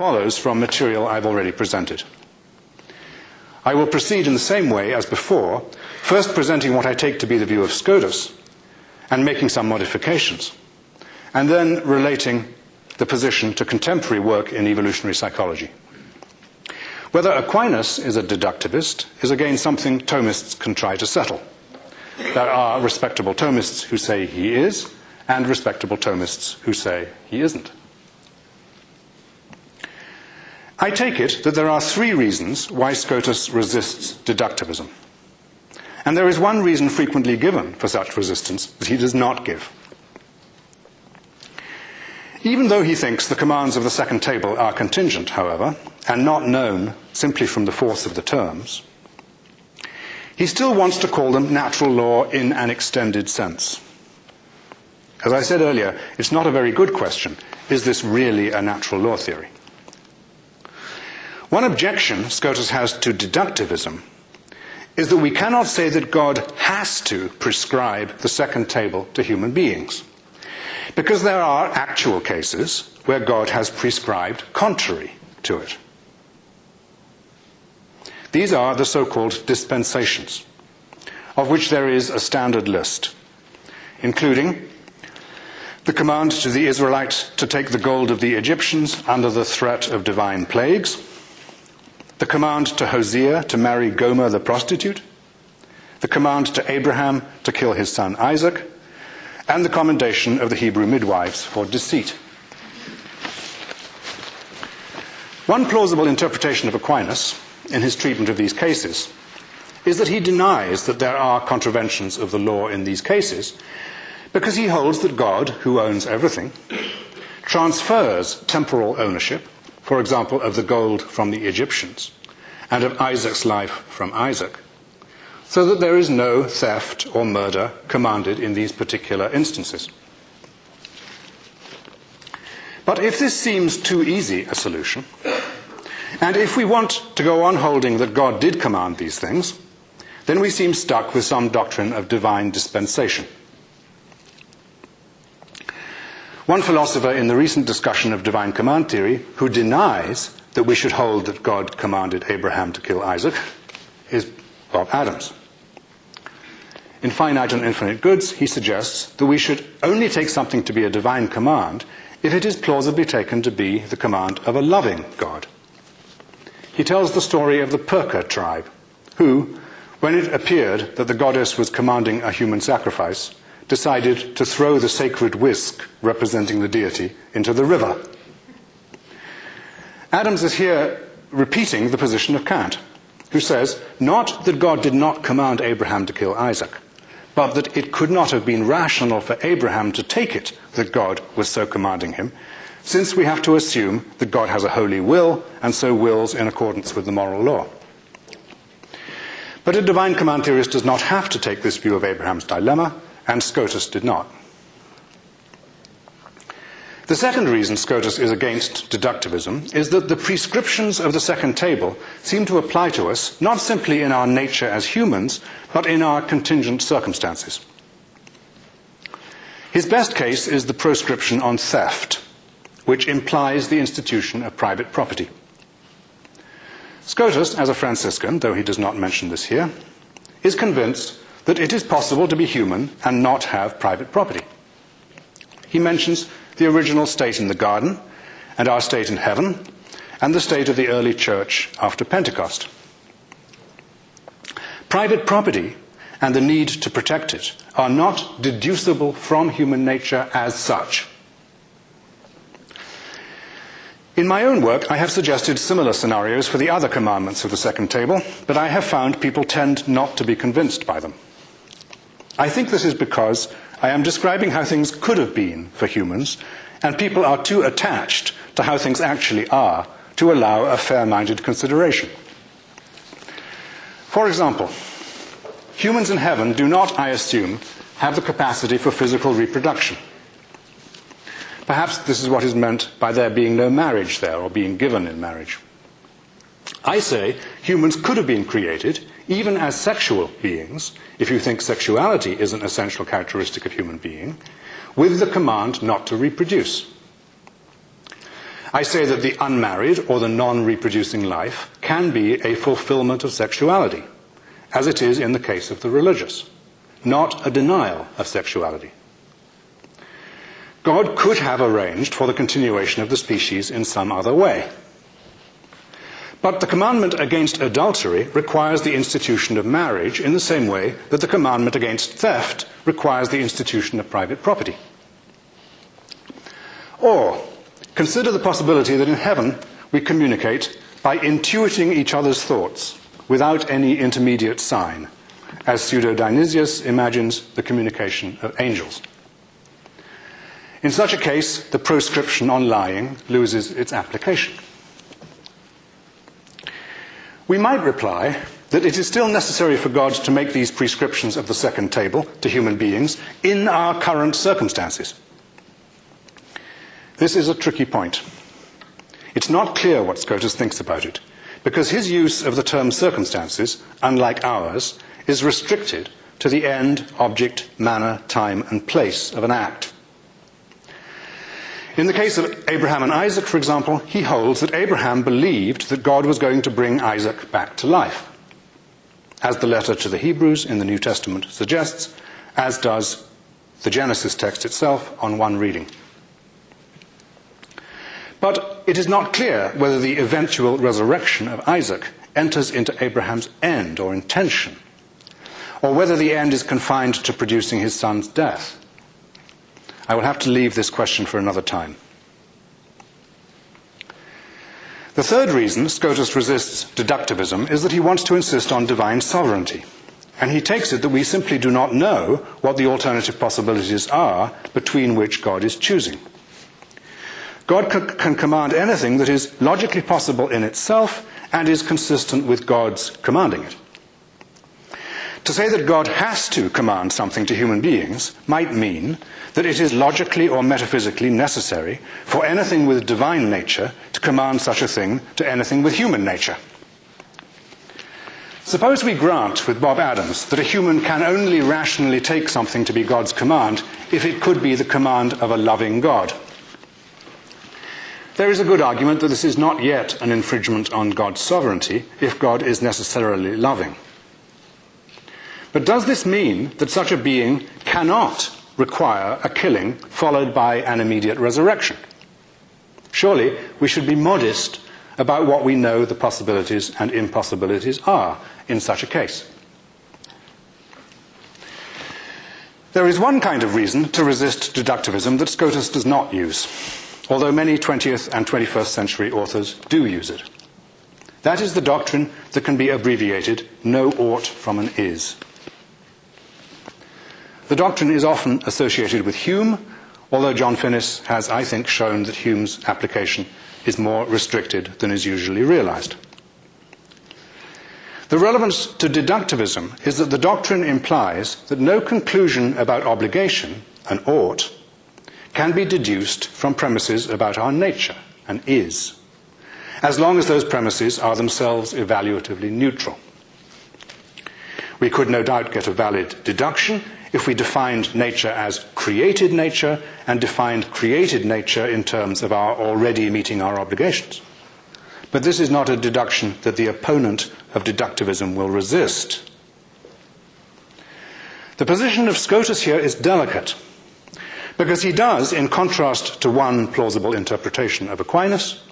follows from material I've already presented. I will proceed in the same way as before, first presenting what I take to be the view of Scotus and making some modifications, and then relating the position to contemporary work in evolutionary psychology. Whether Aquinas is a deductivist is again something Thomists can try to settle. There are respectable Thomists who say he is, and respectable Thomists who say he isn't. I take it that there are three reasons why Scotus resists deductivism. And there is one reason frequently given for such resistance that he does not give. Even though he thinks the commands of the second table are contingent, however, and not known simply from the force of the terms, he still wants to call them natural law in an extended sense. As I said earlier, it's not a very good question. Is this really a natural law theory? One objection Scotus has to deductivism is that we cannot say that God has to prescribe the second table to human beings, because there are actual cases where God has prescribed contrary to it. These are the so-called dispensations, of which there is a standard list, including the command to the Israelites to take the gold of the Egyptians under the threat of divine plagues, the command to Hosea to marry Gomer the prostitute, the command to Abraham to kill his son Isaac, and the commendation of the Hebrew midwives for deceit. One plausible interpretation of Aquinas in his treatment of these cases is that he denies that there are contraventions of the law in these cases, because he holds that God, who owns everything, transfers temporal ownership, for example, of the gold from the Egyptians and of Isaac's life from Isaac, so that there is no theft or murder commanded in these particular instances. But if this seems too easy a solution, and if we want to go on holding that God did command these things, then we seem stuck with some doctrine of divine dispensation. One philosopher in the recent discussion of divine command theory who denies that we should hold that God commanded Abraham to kill Isaac is Bob Adams. In Finite and Infinite Goods, he suggests that we should only take something to be a divine command if it is plausibly taken to be the command of a loving God. He tells the story of the Purka tribe, who, when it appeared that the goddess was commanding a human sacrifice, decided to throw the sacred whisk representing the deity into the river. Adams is here repeating the position of Kant, who says not that God did not command Abraham to kill Isaac, but that it could not have been rational for Abraham to take it that God was so commanding him, since we have to assume that God has a holy will and so wills in accordance with the moral law. But a divine command theorist does not have to take this view of Abraham's dilemma, and Scotus did not. The second reason Scotus is against deductivism is that the prescriptions of the second table seem to apply to us not simply in our nature as humans, but in our contingent circumstances. His best case is the proscription on theft, which implies the institution of private property. Scotus, as a Franciscan, though he does not mention this here, is convinced that it is possible to be human and not have private property. He mentions the original state in the garden, and our state in heaven, and the state of the early church after Pentecost. Private property and the need to protect it are not deducible from human nature as such. In my own work, I have suggested similar scenarios for the other commandments of the second table, but I have found people tend not to be convinced by them. I think this is because I am describing how things could have been for humans, and people are too attached to how things actually are to allow a fair-minded consideration. For example, humans in heaven do not, I assume, have the capacity for physical reproduction. Perhaps this is what is meant by there being no marriage there, or being given in marriage. I say humans could have been created, even as sexual beings, if you think sexuality is an essential characteristic of human being, with the command not to reproduce. I say that the unmarried or the non-reproducing life can be a fulfillment of sexuality, as it is in the case of the religious, not a denial of sexuality. God could have arranged for the continuation of the species in some other way. But the commandment against adultery requires the institution of marriage in the same way that the commandment against theft requires the institution of private property. Or, consider the possibility that in heaven we communicate by intuiting each other's thoughts without any intermediate sign, as Pseudo-Dionysius imagines the communication of angels. In such a case, the proscription on lying loses its application. We might reply that it is still necessary for God to make these prescriptions of the second table to human beings in our current circumstances. This is a tricky point. It's not clear what Scotus thinks about it, because his use of the term circumstances, unlike ours, is restricted to the end, object, manner, time, and place of an act. In the case of Abraham and Isaac, for example, he holds that Abraham believed that God was going to bring Isaac back to life, as the letter to the Hebrews in the New Testament suggests, as does the Genesis text itself on one reading. But it is not clear whether the eventual resurrection of Isaac enters into Abraham's end or intention, or whether the end is confined to producing his son's death. I will have to leave this question for another time. The third reason Scotus resists deductivism is that he wants to insist on divine sovereignty, and he takes it that we simply do not know what the alternative possibilities are between which God is choosing. God can command anything that is logically possible in itself and is consistent with God's commanding it. To say that God has to command something to human beings might mean that it is logically or metaphysically necessary for anything with divine nature to command such a thing to anything with human nature. Suppose we grant with Bob Adams that a human can only rationally take something to be God's command if it could be the command of a loving God. There is a good argument that this is not yet an infringement on God's sovereignty if God is necessarily loving. But does this mean that such a being cannot require a killing followed by an immediate resurrection? Surely we should be modest about what we know the possibilities and impossibilities are in such a case. There is one kind of reason to resist deductivism that Scotus does not use, although many 20th and 21st century authors do use it. That is the doctrine that can be abbreviated no ought from an is. The doctrine is often associated with Hume, although John Finnis has, I think, shown that Hume's application is more restricted than is usually realized. The relevance to deductivism is that the doctrine implies that no conclusion about obligation, an ought, can be deduced from premises about our nature, an is, as long as those premises are themselves evaluatively neutral. We could no doubt get a valid deduction if we defined nature as created nature and defined created nature in terms of our already meeting our obligations. But this is not a deduction that the opponent of deductivism will resist. The position of Scotus here is delicate, because he does, in contrast to one plausible interpretation of Aquinas,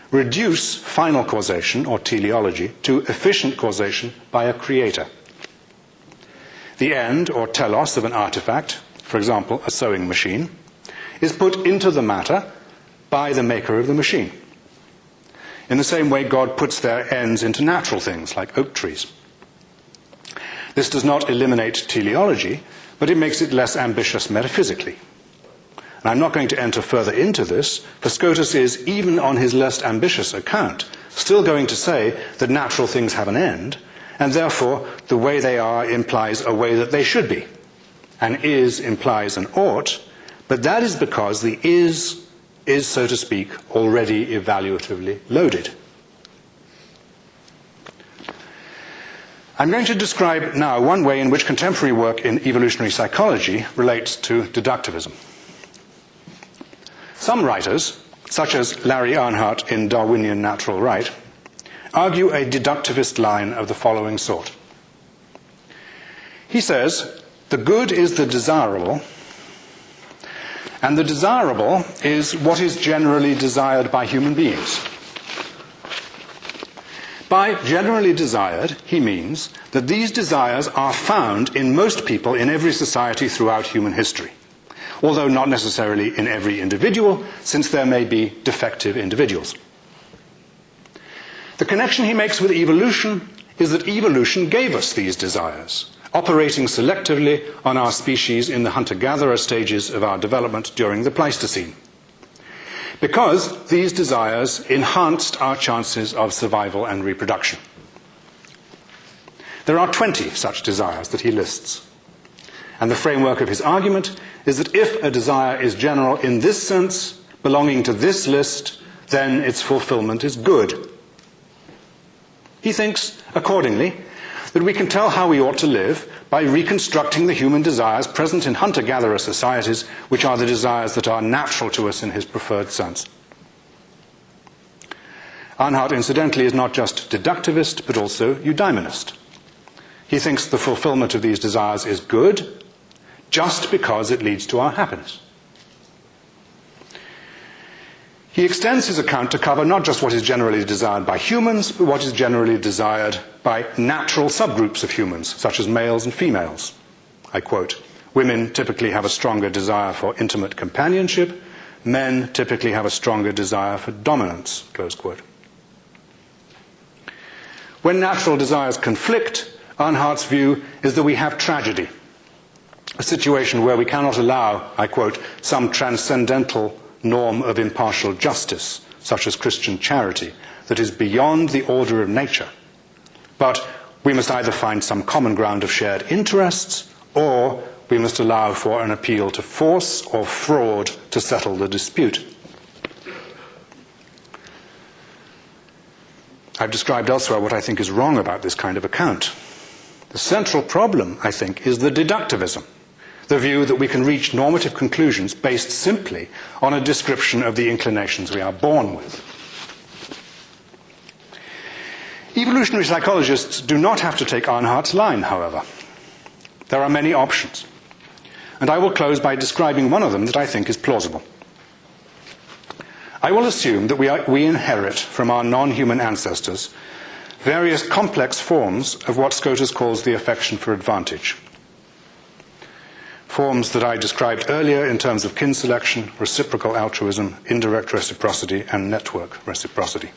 reduce final causation, or teleology, to efficient causation by a creator. The end, or telos, of an artifact, for example, a sewing machine, is put into the matter by the maker of the machine. In the same way, God puts their ends into natural things, like oak trees. This does not eliminate teleology, but it makes it less ambitious metaphysically. And I'm not going to enter further into this, for Scotus is, even on his less ambitious account, still going to say that natural things have an end, and therefore the way they are implies a way that they should be. An is implies an ought, but that is because the is, so to speak, already evaluatively loaded. I'm going to describe now one way in which contemporary work in evolutionary psychology relates to deductivism. Some writers, such as Larry Earnhardt in Darwinian Natural Right, argue a deductivist line of the following sort. He says, the good is the desirable, and the desirable is what is generally desired by human beings. By generally desired, he means that these desires are found in most people in every society throughout human history, although not necessarily in every individual, since there may be defective individuals. The connection he makes with evolution is that evolution gave us these desires, operating selectively on our species in the hunter-gatherer stages of our development during the Pleistocene, because these desires enhanced our chances of survival and reproduction. There are 20 such desires that he lists, and the framework of his argument is that if a desire is general in this sense, belonging to this list, then its fulfillment is good. He thinks, accordingly, that we can tell how we ought to live by reconstructing the human desires present in hunter-gatherer societies, which are the desires that are natural to us in his preferred sense. Earnhardt, incidentally, is not just deductivist, but also eudaimonist. He thinks the fulfillment of these desires is good, just because it leads to our happiness. He extends his account to cover not just what is generally desired by humans, but what is generally desired by natural subgroups of humans, such as males and females. I quote, women typically have a stronger desire for intimate companionship, men typically have a stronger desire for dominance, close quote. When natural desires conflict, Earnhardt's view is that we have tragedy, a situation where we cannot allow, I quote, some transcendental norm of impartial justice, such as Christian charity, that is beyond the order of nature. But we must either find some common ground of shared interests, or we must allow for an appeal to force or fraud to settle the dispute. I've described elsewhere what I think is wrong about this kind of account. The central problem, I think, is the deductivism, the view that we can reach normative conclusions based simply on a description of the inclinations we are born with. Evolutionary psychologists do not have to take Earnhardt's line, however. There are many options, and I will close by describing one of them that I think is plausible. I will assume that we inherit from our non-human ancestors various complex forms of what Scotus calls the affection for advantage. Forms that I described earlier in terms of kin selection, reciprocal altruism, indirect reciprocity, and network reciprocity.